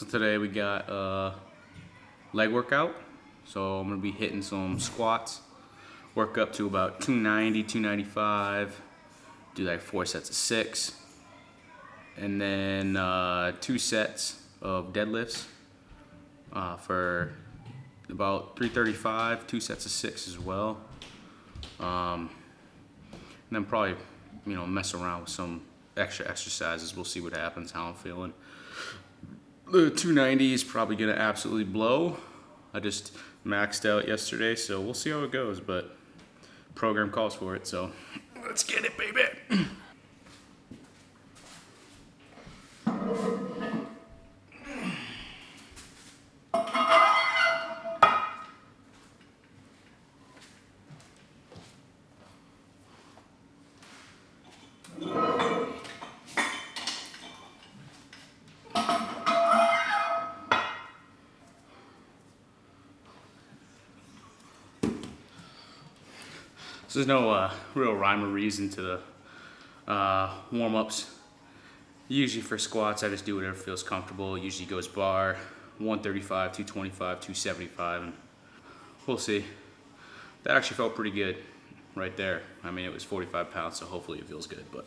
So today we got a leg workout. So I'm gonna be hitting some squats, work up to about 290, 295, do like 4 sets of 6, and then 2 sets of deadlifts for about 335, 2 sets of 6 as well. And then probably, mess around with some extra exercises. We'll see what happens, how I'm feeling. The 290 is probably gonna absolutely blow. I just maxed out yesterday, so we'll see how it goes, but program calls for it, so let's get it, baby. So there's no real rhyme or reason to the warm-ups. Usually for squats, I just do whatever feels comfortable. It usually goes bar, 135, 225, 275, and we'll see. That actually felt pretty good right there. I mean, it was 45 pounds, so hopefully it feels good, but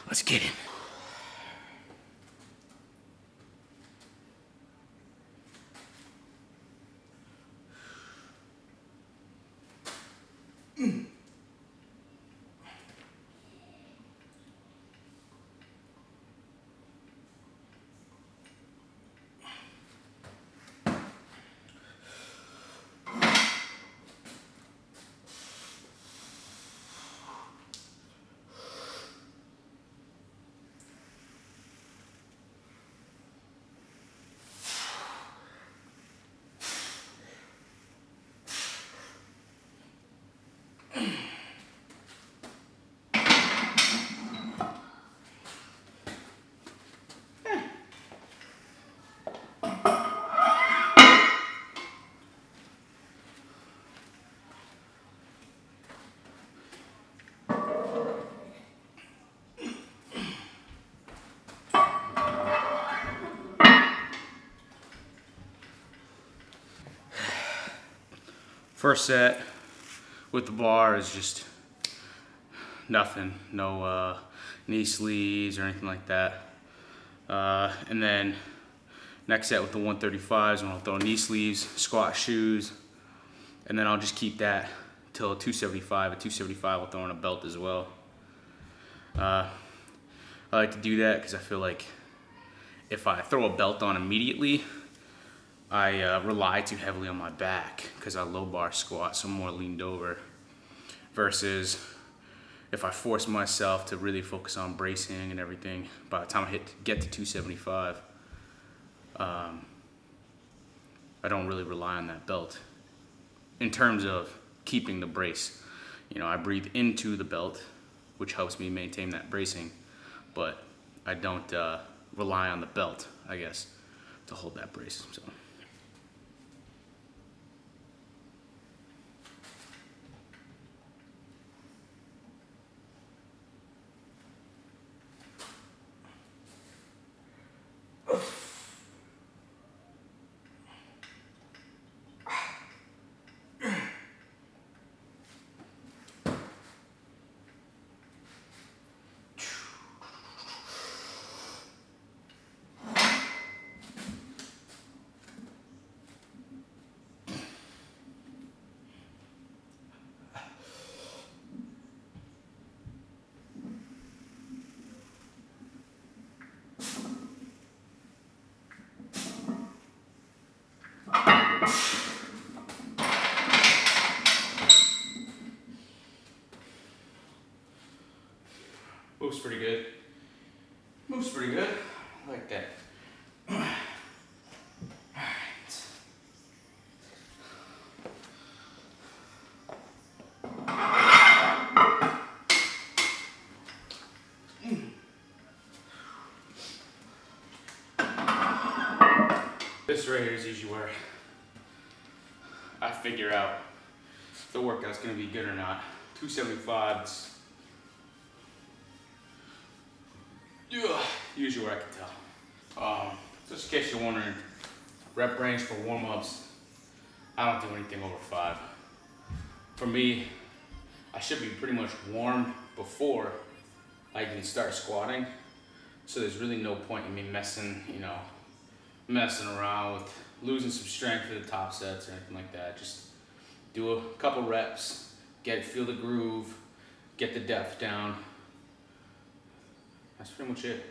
let's get it. First set with the bar is just nothing, no knee sleeves or anything like that. And then next set with the 135s, I'll throw knee sleeves, squat shoes, and then I'll just keep that till 275. At 275, I'll throw in a belt as well. I like to do that because I feel like if I throw a belt on immediately, I rely too heavily on my back because I low bar squat, so I'm more leaned over. Versus if I force myself to really focus on bracing and everything, by the time I get to 275, I don't really rely on that belt. In terms of keeping the brace, I breathe into the belt, which helps me maintain that bracing, but I don't rely on the belt, I guess, to hold that brace. So. Moves pretty good. Moves pretty good. I like that. Alright. This right here is usually where I figure out if the workout's gonna be good or not. 275. Usually where I can tell. Just in case you're wondering, rep range for warm-ups, I don't do anything over 5. For me, I should be pretty much warm before I even start squatting. So there's really no point in me messing around with losing some strength for the top sets or anything like that. Just do a couple reps, feel the groove, get the depth down. That's pretty much it.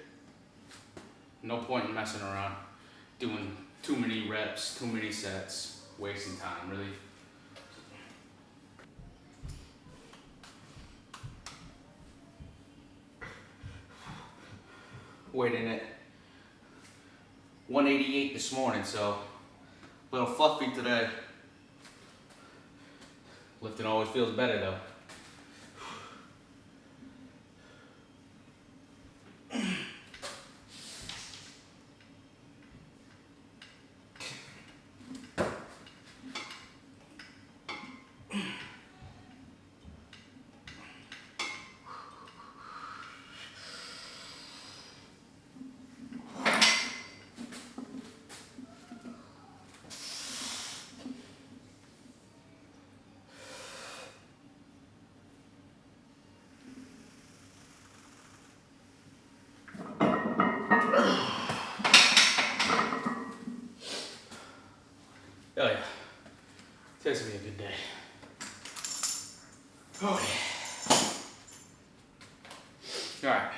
No point in messing around, doing too many reps, too many sets, wasting time, really. Weighing at 188 this morning, so a little fluffy today. Lifting always feels better though. Oh yeah, today's gonna be a good day. Okay. All right,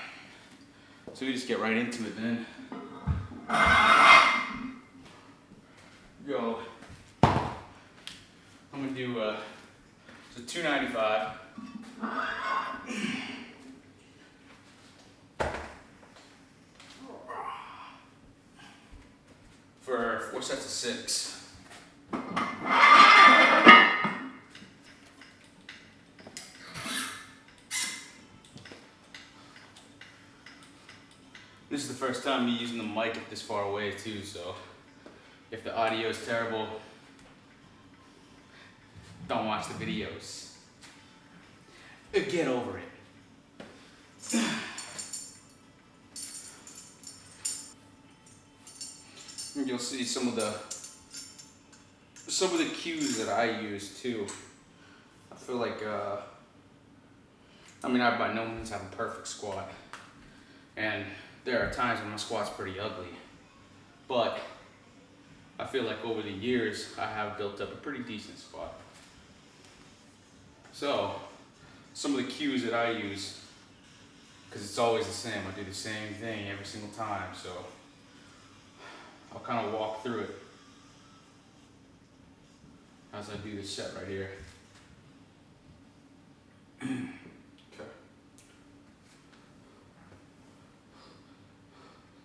so we just get right into it then. Go. I'm gonna do so 295. For 4 sets of 6. This is the first time me using the mic this far away too, so if the audio is terrible, don't watch the videos. Get over it. You'll see some of the cues that I use too. I feel like I by no means have a perfect squat, and there are times when my squat's pretty ugly, but I feel like over the years I have built up a pretty decent squat. So some of the cues that I use, because it's always the same, I do the same thing every single time, so I'll kind of walk through it as I do this set right here. Okay.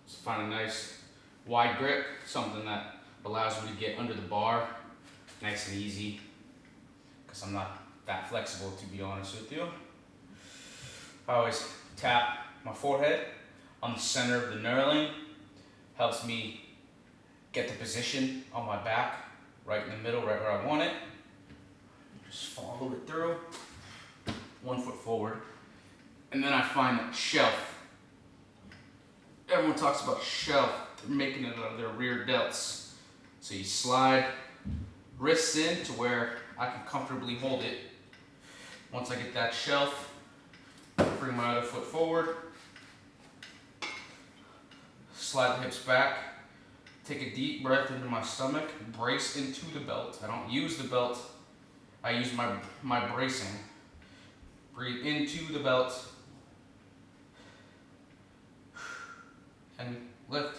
Just find a nice wide grip, something that allows me to get under the bar nice and easy, because I'm not that flexible, to be honest with you. I always tap my forehead on the center of the knurling. Helps me get the position on my back, right in the middle, right where I want it. Just follow it through, 1 foot forward. And then I find that shelf. Everyone talks about shelf, they're making it out of their rear delts. So you slide wrists in to where I can comfortably hold it. Once I get that shelf, bring my other foot forward, slide the hips back, take a deep breath into my stomach, brace into the belt. I don't use the belt, I use my bracing. Breathe into the belt, and lift.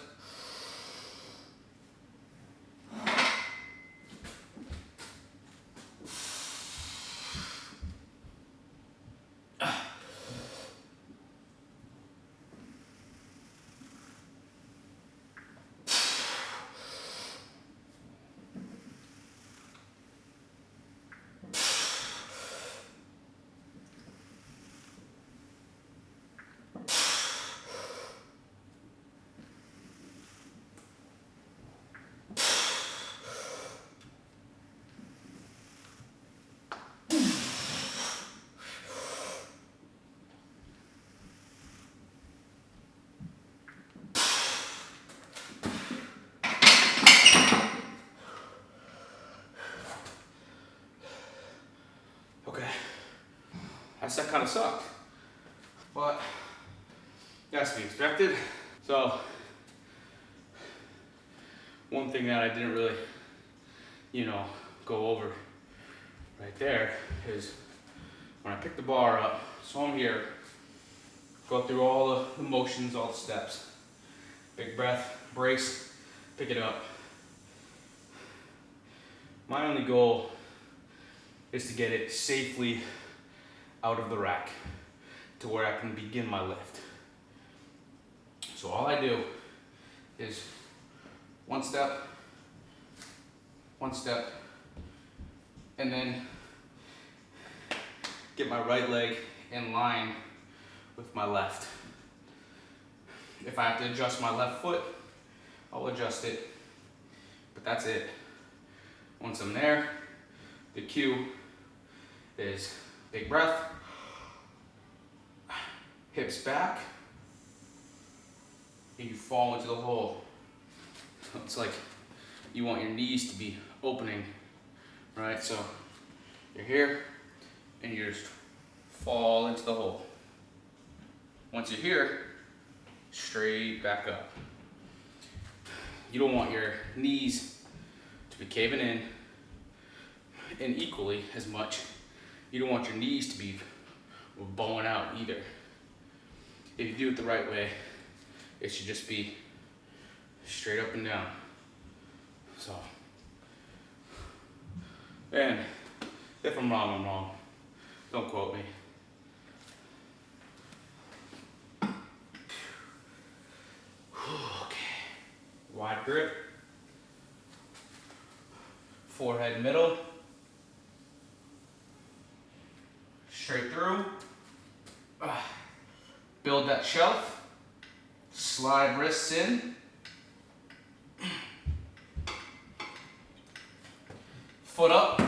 set kind of sucked. But that's to be expected. So one thing that I didn't really, go over right there is when I pick the bar up, so I'm here, go through all the motions, all the steps. Big breath, brace, pick it up. My only goal is to get it safely out of the rack to where I can begin my lift. So all I do is one step, and then get my right leg in line with my left. If I have to adjust my left foot, I'll adjust it, but that's it. Once I'm there, the cue is big breath, hips back, and you fall into the hole. It's like you want your knees to be opening, right? So you're here, and you just fall into the hole. Once you're here, straight back up. You don't want your knees to be caving in, and equally as much, you don't want your knees to be bowing out either. If you do it the right way, it should just be straight up and down. So, and if I'm wrong, I'm wrong. Don't quote me. Okay. Wide grip. Forehead middle. Straight through. Build that shelf. Slide wrists in. Foot up.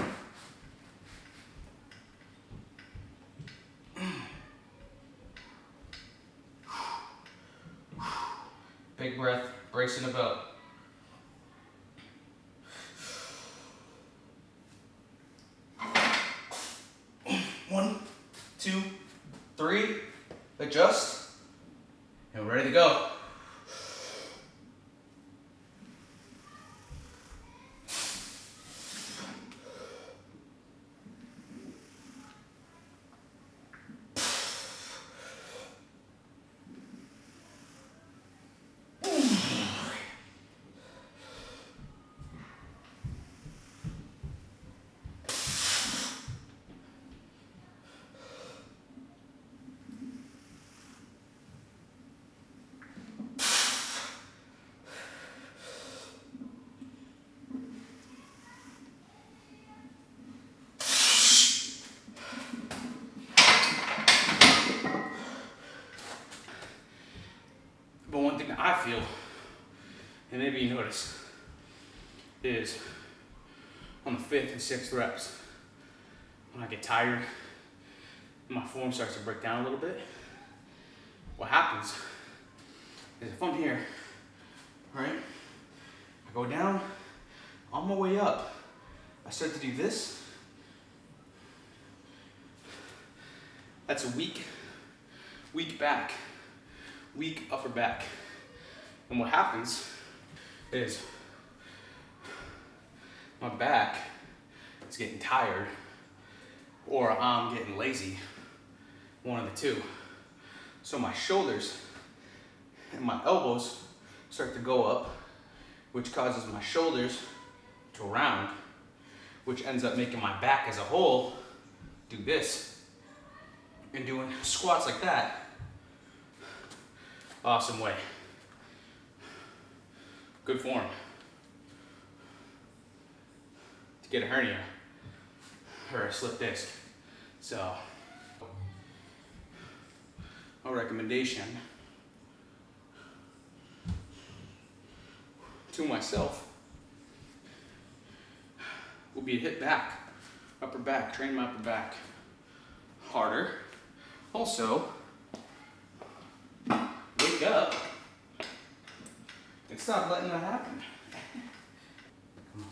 Big breath, bracing the belt. One, two, three, adjust, and we're ready to go. But one thing that I feel, and maybe you notice, is on the 5th and 6th reps, when I get tired and my form starts to break down a little bit, what happens is if I'm here, right, I go down, on my way up, I start to do this. That's a weak back, weak upper back. And what happens is my back is getting tired or I'm getting lazy, one of the two. So my shoulders and my elbows start to go up, which causes my shoulders to round, which ends up making my back as a whole do this. And doing squats like that, awesome way. Good form to get a hernia or a slip disc. So, a recommendation to myself will be to hit back, upper back, train my upper back harder. Also, wake up and stop letting that happen. Come on.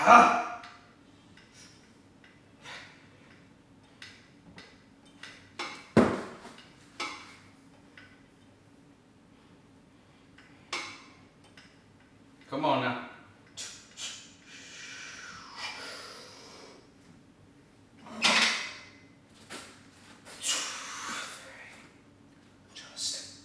Come on now. Just.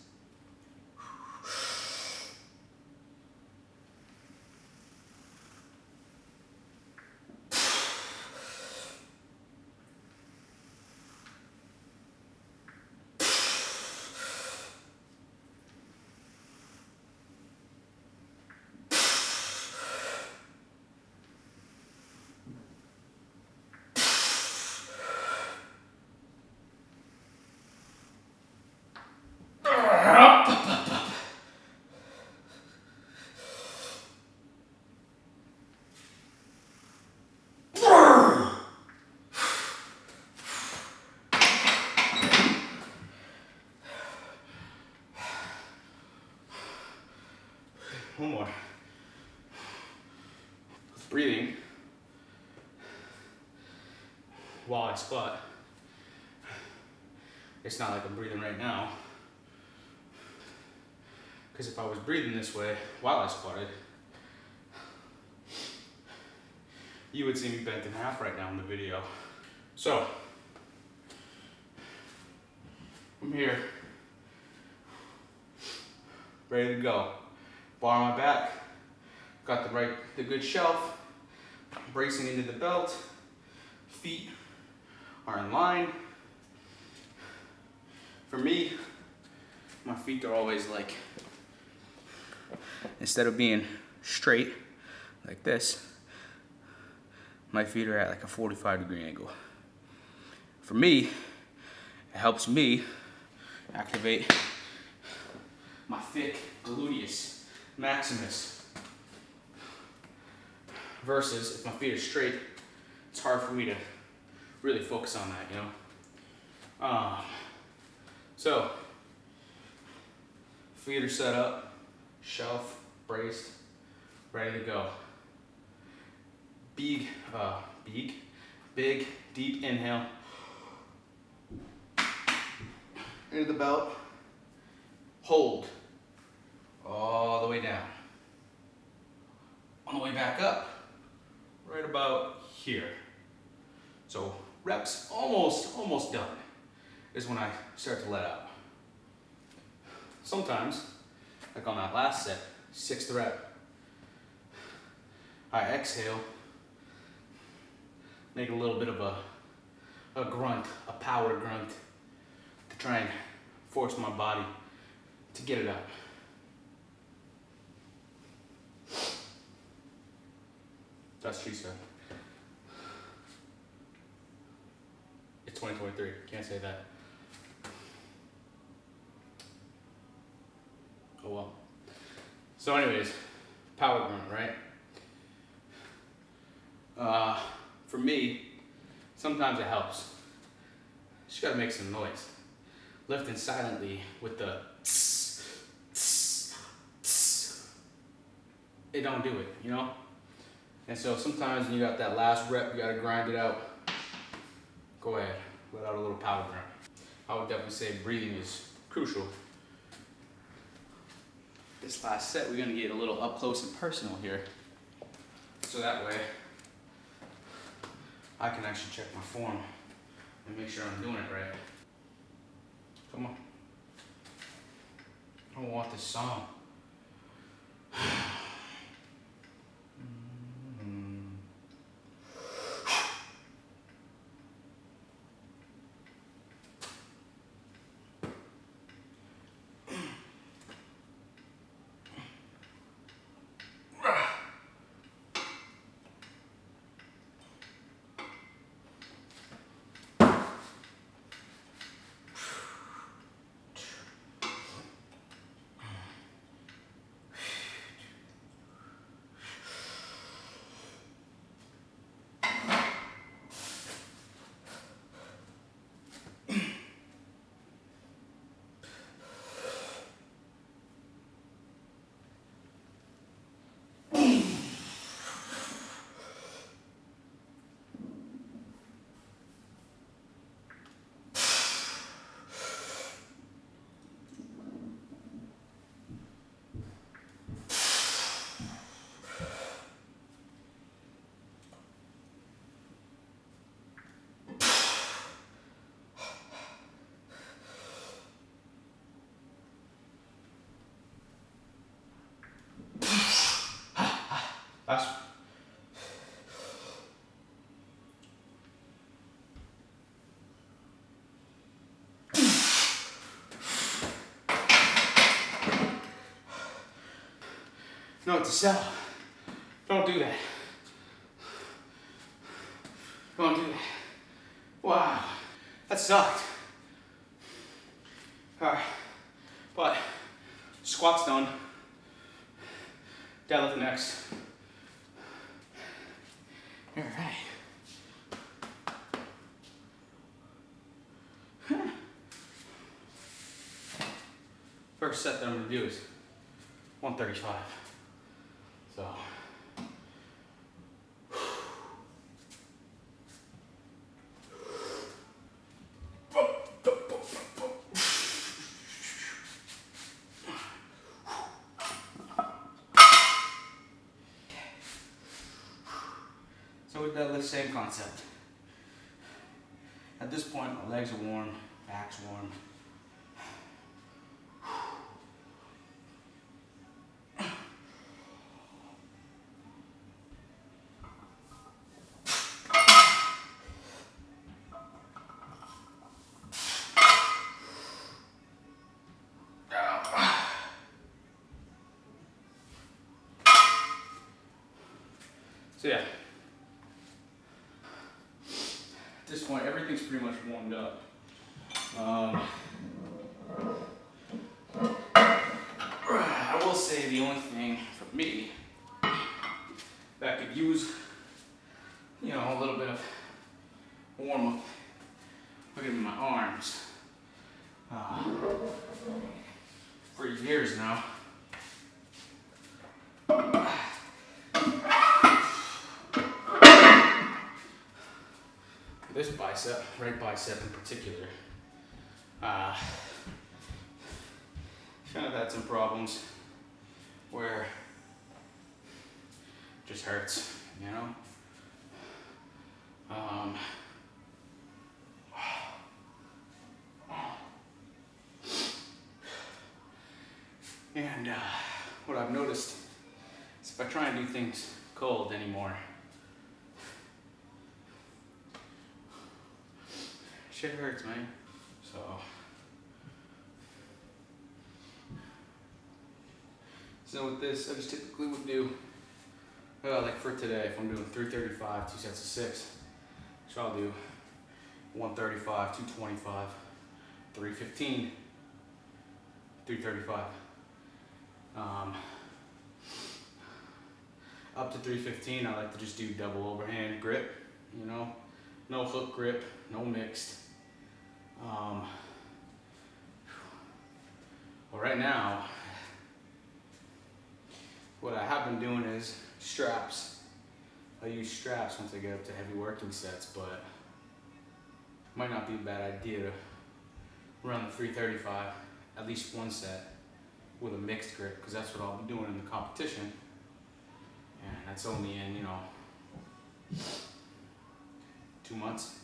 One more. Breathing while I squat. It's not like I'm breathing right now. Because if I was breathing this way while I squatted, you would see me bent in half right now in the video. So, I'm here, ready to go. Bar on my back, got the good shelf, bracing into the belt, feet are in line. For me, my feet are always like, instead of being straight like this, my feet are at like a 45-degree angle. For me, it helps me activate my thick gluteus maximus. Versus if my feet are straight, it's hard for me to really focus on that, you know? So, feet are set up, shelf, braced, ready to go. Big, deep inhale. Into the belt. Hold. All the way down. On the way back up, right about here. So reps almost done is when I start to let out. Sometimes, like on that last set, 6th rep, I exhale, make a little bit of a grunt, a power grunt, to try and force my body to get it out. That's what she said. It's 2023, can't say that. Oh well. So anyways, power grunt, right? For me, sometimes it helps. Just gotta make some noise. Lifting silently with the tss, tss, tss. It don't do it, you know? And so sometimes when you got that last rep, you gotta grind it out. Go ahead, let out a little power grunt. I would definitely say breathing is crucial. This last set, we're gonna get a little up close and personal here. So that way, I can actually check my form and make sure I'm doing it right. Come on. I don't want this song. No, it's a cell. Don't do that. Don't do that. Wow, that sucked. All right, but squat's done. Deadlift next. All right. First set that I'm gonna do is 135. So. So with deadlift, same concept. At this point, my legs are warm, back's warm. So yeah, at this point, everything's pretty much warmed up. I will say the only thing for me that could use, you know, a little bit of warm up, look at my arms. For years now. This bicep, right bicep in particular, kind of had some problems where it just hurts, you know? And what I've noticed is if I try and do things cold anymore, shit hurts, man. So with this, I just typically would do, like for today, if I'm doing 335, 2 sets of 6, so I'll do 135, 225, 315, 335. Up to 315, I like to just do double overhand grip, you know, no hook grip, no mixed. Well, right now, what I have been doing is straps. I use straps once I get up to heavy working sets, but it might not be a bad idea to run the 335, at least one set, with a mixed grip, because that's what I'll be doing in the competition. And that's only in, you know, 2 months.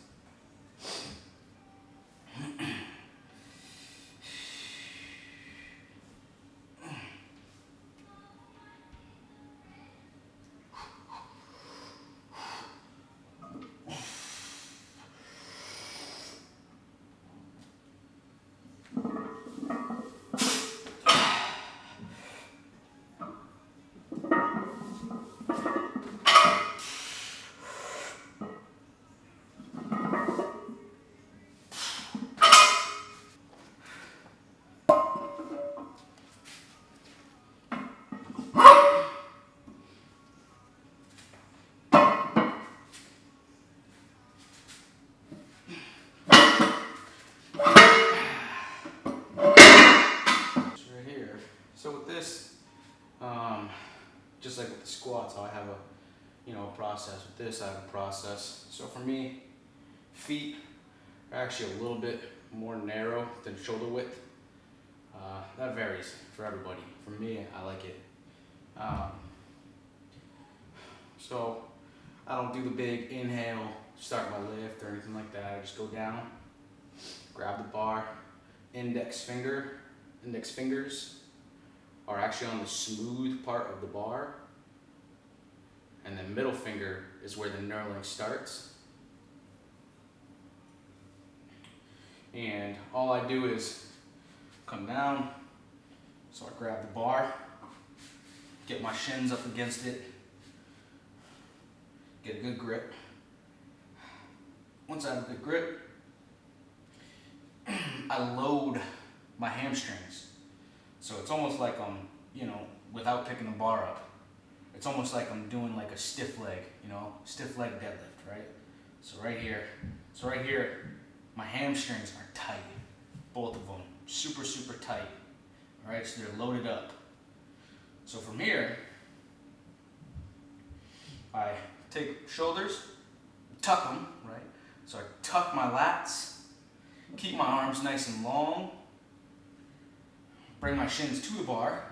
So with this, just like with the squats, I have a process. With this, I have a process. So for me, feet are actually a little bit more narrow than shoulder width. That varies for everybody. For me, I like it. So I don't do the big inhale, start my lift or anything like that. I just go down, grab the bar, index fingers are actually on the smooth part of the bar, and then middle finger is where the knurling starts. And all I do is come down, so I grab the bar, get my shins up against it, get a good grip. Once I have a good grip, I load my hamstrings. So it's almost like I'm, without picking the bar up, it's almost like I'm doing like a stiff leg, stiff leg deadlift, right? So right here, my hamstrings are tight, both of them, super, super tight, all right? So they're loaded up. So from here, I take shoulders, tuck them, right? So I tuck my lats, keep my arms nice and long, bring my shins to the bar,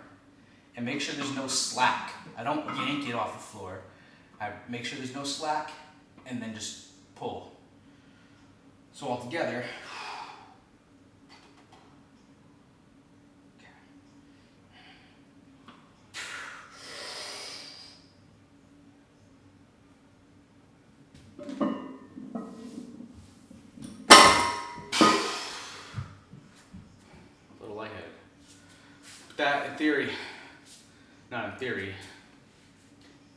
and make sure there's no slack. I don't yank it off the floor. I make sure there's no slack, and then just pull. So all together, that in theory, not in theory,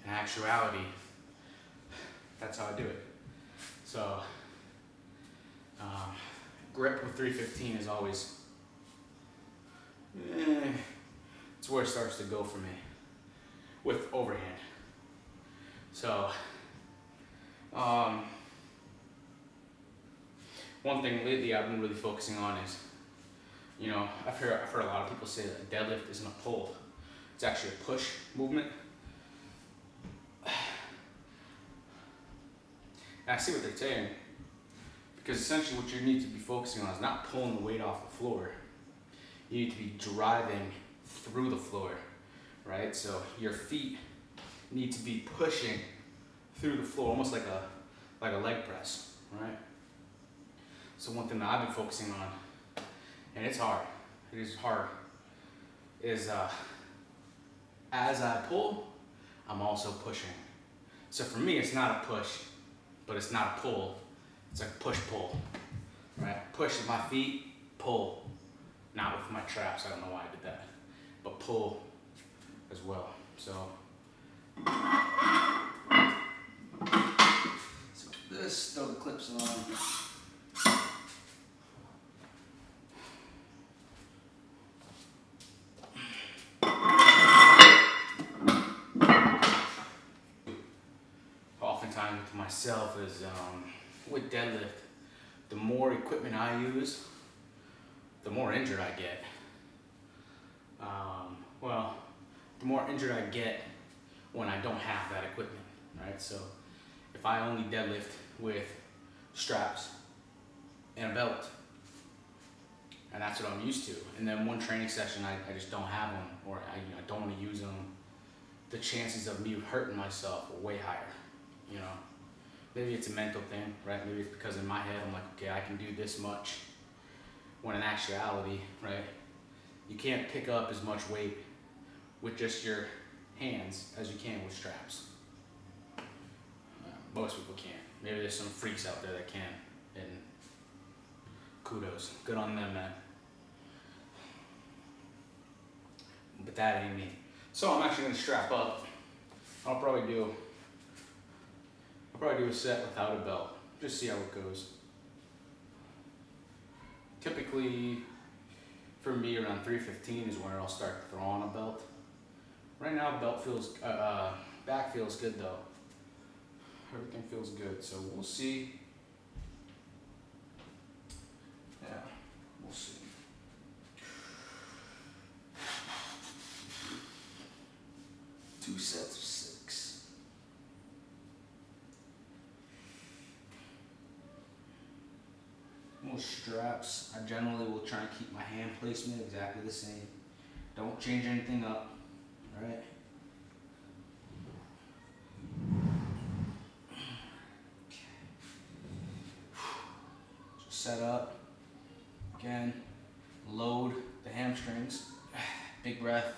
in actuality, that's how I do it. So, grip with 315 is always, it's where it starts to go for me with overhand. So, one thing lately I've been really focusing on is, I've heard a lot of people say that a deadlift isn't a pull. It's actually a push movement. And I see what they're saying, because essentially what you need to be focusing on is not pulling the weight off the floor. You need to be driving through the floor, right? So your feet need to be pushing through the floor, almost like a leg press, right? So one thing that I've been focusing on, and it's hard, it is hard, is as I pull, I'm also pushing. So for me, it's not a push, but it's not a pull. It's like push-pull, right? Push with my feet, pull. Not with my traps, I don't know why I did that. But pull as well, so. So this, throw the clips on. Oftentimes with myself is with deadlift, the more equipment I use, the more injured I get. The more injured I get when I don't have that equipment, right? So if I only deadlift with straps and a belt, and that's what I'm used to, and then one training session I just don't have them, or I don't want to use them, the chances of me hurting myself are way higher. Maybe it's a mental thing, right? Maybe it's because in my head I'm like, okay, I can do this much, when in actuality, right, you can't pick up as much weight with just your hands as you can with straps. Most people can't. Maybe there's some freaks out there that can, and kudos, good on them, man. But that ain't me. So I'm actually gonna strap up. I'll probably do a set without a belt, just see how it goes. Typically, for me, around 315 is where I'll start to throw on a belt. Right now, belt feels, back feels good though. Everything feels good, so we'll see. Yeah, we'll see. Two sets of 6. More straps. I generally will try and keep my hand placement exactly the same. Don't change anything up, alright? Set up, again, load the hamstrings, big breath.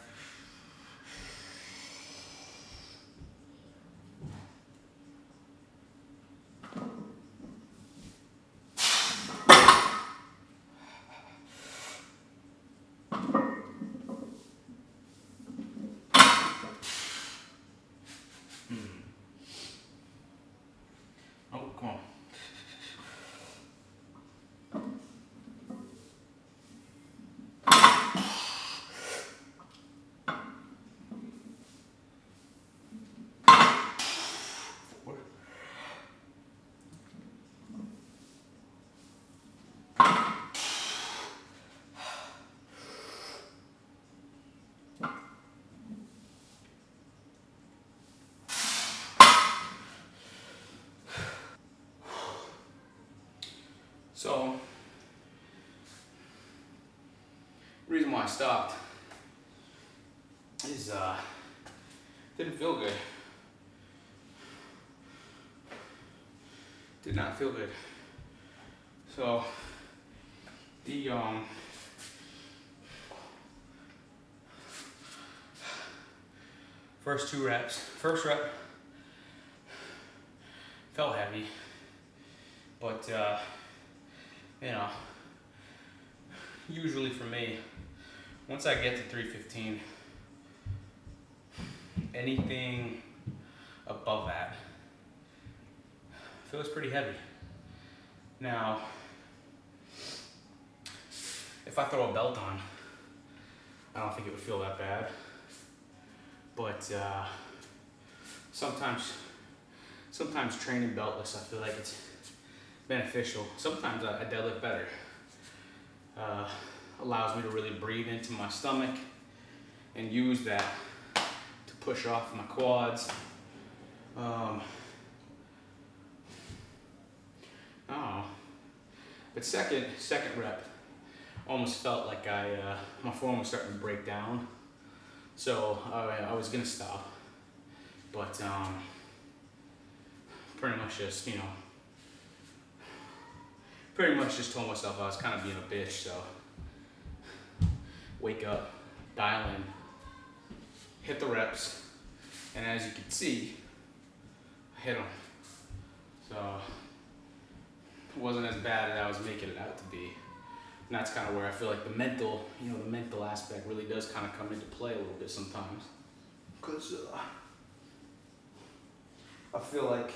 stopped is didn't feel good. Did not feel good. So the first two reps, first rep felt heavy, but you know, usually for me, once I get to 315, anything above that feels pretty heavy. Now, if I throw a belt on, I don't think it would feel that bad. But sometimes training beltless, I feel like it's beneficial. Sometimes I deadlift better. Allows me to really breathe into my stomach and use that to push off my quads. I don't know. But second rep almost felt like my form was starting to break down. So I was gonna stop, but pretty much just told myself I was kind of being a bitch. So wake up, dial in, hit the reps, and as you can see, I hit them. So it wasn't as bad as I was making it out to be. And that's kind of where I feel like the mental aspect really does kind of come into play a little bit sometimes. Because I feel like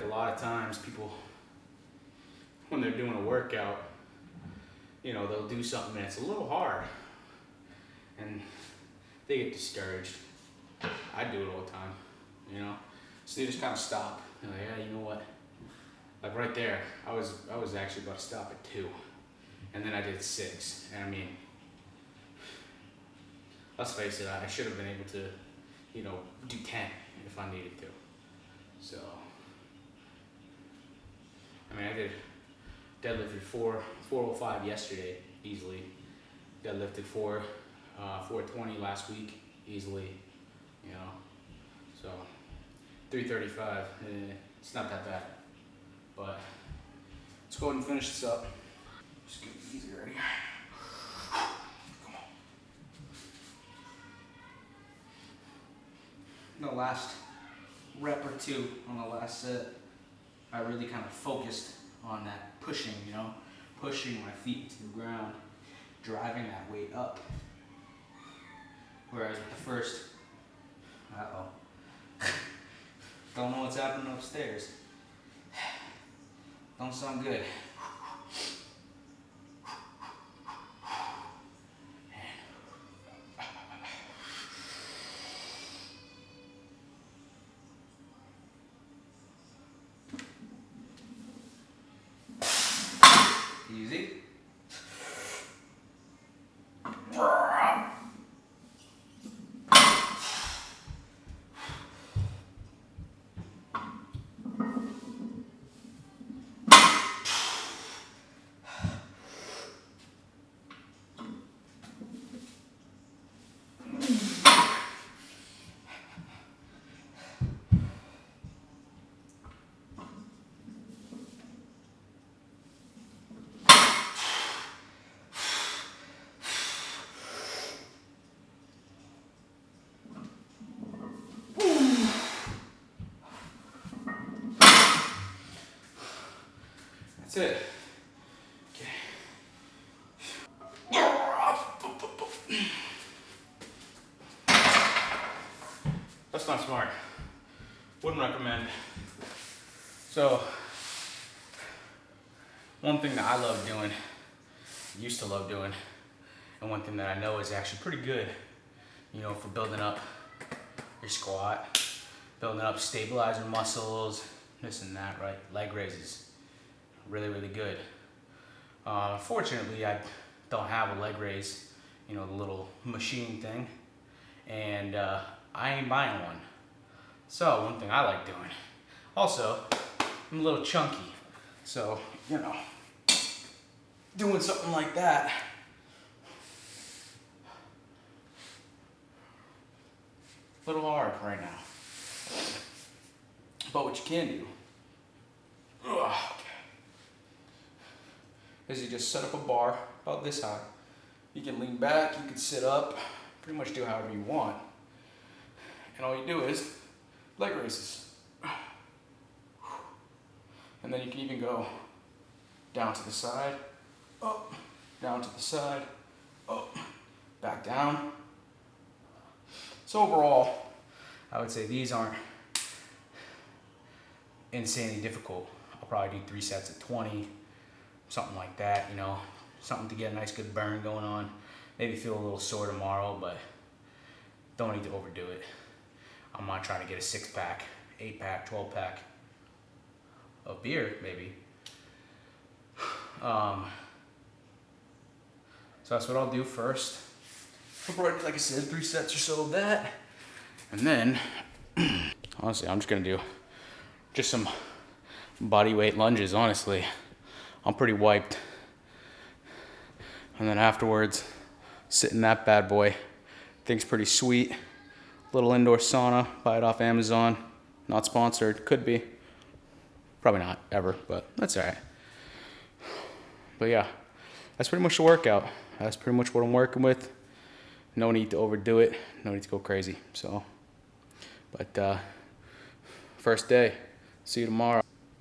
a lot of times people, when they're doing a workout, they'll do something and it's a little hard and they get discouraged. I do it all the time, So they just kind of stop. They're like, yeah, you know what? Like right there, I was actually about to stop at 2, and then I did 6. And I mean, let's face it, I should have been able to, do 10 if I needed to. So, I mean, I did deadlifted 405 yesterday easily. Deadlifted 420 last week easily. So 335. It's not that bad. But let's go ahead and finish this up. Just get it easy already. Come on. The last rep or two on the last set, I really kind of focused on that pushing, pushing my feet to the ground, driving that weight up. Whereas with the first, don't know what's happening upstairs. Don't sound good. Easy. That's it. Okay. That's not smart. Wouldn't recommend. So, one thing that I love doing, used to love doing, and one thing that I know is actually pretty good, for building up your squat, building up stabilizing muscles, this and that, right? Leg raises. Really, really good. Fortunately, I don't have a leg raise, the little machine thing, and I ain't buying one. So one thing I like doing. Also, I'm a little chunky, so doing something like that, a little hard right now. But what you can do, is you just set up a bar about this high. You can lean back, you can sit up, pretty much do however you want. And all you do is leg raises. And then you can even go down to the side, up, down to the side, up, back down. So overall, I would say these aren't insanely difficult. I'll probably do 3 sets of 20, something like that, you know, something to get a nice good burn going on. Maybe feel a little sore tomorrow, but don't need to overdo it. I'm not trying to get a 6-pack, 8-pack, 12-pack of beer, maybe. So that's what I'll do first. Like I said, 3 sets or so of that. And then, honestly, I'm just gonna do just some body weight lunges, honestly. I'm pretty wiped. And then afterwards, sit in that bad boy. Thing's pretty sweet. Little indoor sauna, buy it off Amazon. Not sponsored, could be. Probably not, ever, but that's all right. But yeah, that's pretty much the workout. That's pretty much what I'm working with. No need to overdo it. No need to go crazy, so. But first day, see you tomorrow.